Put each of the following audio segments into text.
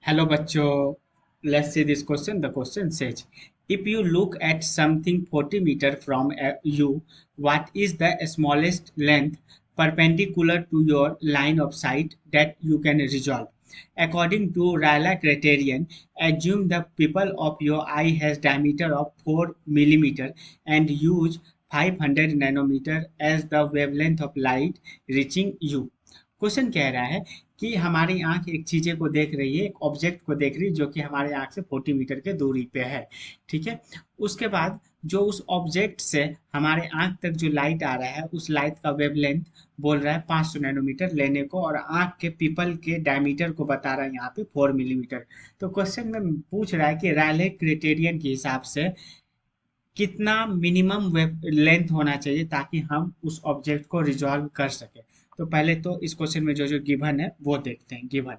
Hello, bachcho. Let's see this question. The question says, if you look at something 40 meter from you, what is the smallest length perpendicular to your line of sight that you can resolve? According to Rayleigh criterion, assume the pupil of your eye has diameter of 4 millimeter and use 500 nanometer as the wavelength of light reaching you. Question कह रहा है कि हमारी आंख एक चीज़ें को देख रही है, एक ऑब्जेक्ट को देख रही है जो कि हमारे आंख से 40 मीटर के दूरी पे है। ठीक है। उसके बाद जो उस ऑब्जेक्ट से हमारे आंख तक जो लाइट आ रहा है उस लाइट का वेवलेंथ बोल रहा है 500 नैनोमीटर लेने को, और आंख के पीपल के डायमीटर को बता रहा है यहाँ पे 4 मिलीमीटर। तो क्वेश्चन में पूछ रहा है कि रायले क्राइटेरियन के हिसाब से कितना मिनिमम वेव लेंथ होना चाहिए ताकि हम उस ऑब्जेक्ट को रिजॉल्व कर सके। तो पहले तो इस क्वेश्चन में जो जो गिवन है वो देखते हैं। गिवन,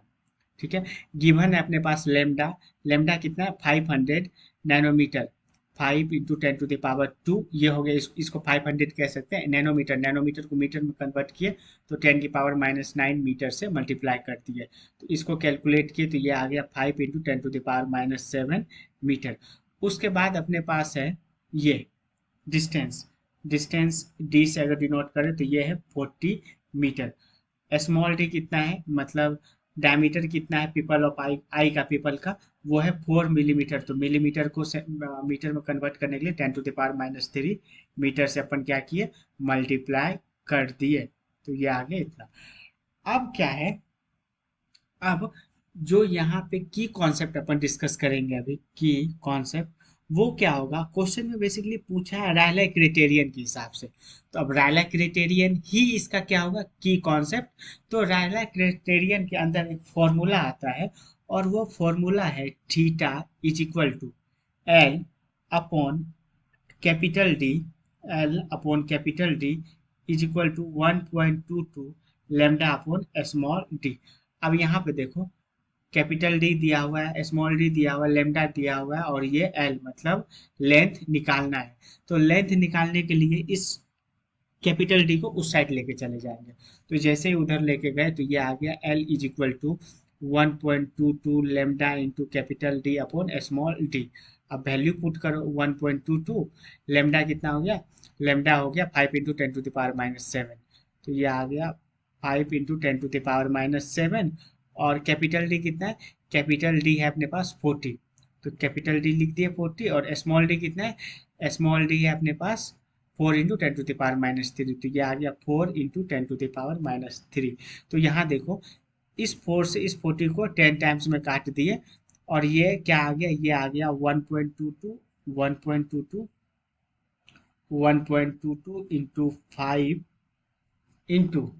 ठीक है। गिवन है अपने पास लेमडा। लेमडा कितना है? 500 nanometre. 5 into 10 to the power 2, ये हो गया। इसको 500 कह सकते हैं। नैनोमीटर, नैनोमीटर को मीटर में कन्वर्ट किए तो 10 की पावर -9 मीटर से मल्टीप्लाई कर दिए। तो इसको कैलकुलेट किए तो ये आ गया 5 into 10 to the power -7 metre. उसके बाद अपने पास है ये डिस्टेंस। डिस्टेंस डी से अगर डिनोट करें तो ये है 40 मीटर। स्मॉल डी कितना है, मतलब डायमीटर कितना है पीपल ऑफ आई, आई का पीपल का, वो है 4 मिलीमीटर। तो मिलीमीटर को मीटर में कन्वर्ट करने के लिए 10 टू द पावर -3 मीटर से अपन क्या किए, मल्टीप्लाई कर दिए। तो ये आ गया इतना। अब क्या है, अब जो यहाँ पे की कॉन्सेप्ट अपन डिस्कस करेंगे अभी, की कॉन्सेप्ट वो क्या होगा। क्वेश्चन में बेसिकली पूछा है रायले क्राइटेरियन के हिसाब से, तो अब रायले क्राइटेरियन ही इसका क्या होगा, की कॉन्सेप्ट। तो रायले क्राइटेरियन के अंदर एक फॉर्मूला आता है, और वो फॉर्मूला है theta is equal to L upon capital D. L upon capital D is equal to 1.22 lambda upon small d. अब यहाँ पे देखो, कैपिटल डी दिया हुआ है, स्मॉल डी दिया हुआ है, लेमडा दिया हुआ है, और ये एल मतलब लेंथ निकालना है। तो लेंथ निकालने के लिए इस कैपिटल डी को उस साइड लेके चले जाएंगे। तो जैसे ही उधर लेके गए तो ये आ गया L is equal to 1.22 lambda into capital D upon small d. अब वैल्यू पुट करो 1.22, लेमडा कितना हो गया, लेमडा हो गया 5 इंटू 10 टू द पावर -7। तो ये आ गया 5 इंटू 10 टू द पावर -7। और कैपिटल डी कितना है, कैपिटल डी है अपने पास 40। तो कैपिटल डी लिख दिए 40, और स्मॉल डी कितना है, स्मॉल डी है अपने पास 4 इंटू 10 टू द पावर -3। तो ये आ गया 4 इंटू 10 टू द पावर -3। तो यहाँ देखो, इस 4 से इस 40 को 10 टाइम्स में काट दिए, और ये क्या आ गया, ये आ गया 1.22, 1.22, 1.22 इंटू 5 इंटू,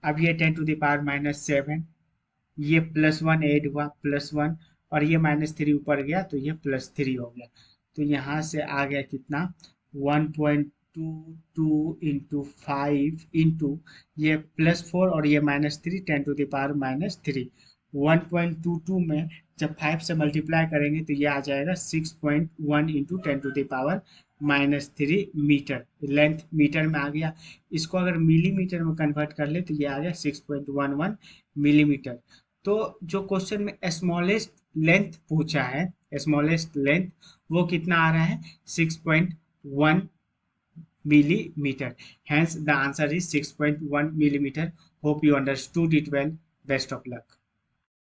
अब ये 10 टू द पावर -7, ये +1 ऐड हुआ, +1, और ये -3 ऊपर गया तो ये +3 हो गया। तो यहाँ से आ गया कितना, 1.22 इंटू 5 इंटू ये +4 और ये -3, 10 टू द पावर -3। 1.22 में जब 5 से मल्टीप्लाई करेंगे तो ये आ जाएगा 6.1 into 10 to the power -3 metre. Length metre में आ गया। इसको अगर मिलीमीटर में कन्वर्ट कर ले तो ये आ गया 6.11 मिलीमीटर। तो जो क्वेश्चन में स्मॉलेस्ट लेंथ पूछा है, स्मॉलेस्ट लेंथ वो कितना आ रहा है, 6.1 millimeter. Hence the answer is 6.1 millimeter. Hope you understood it well. Best of luck.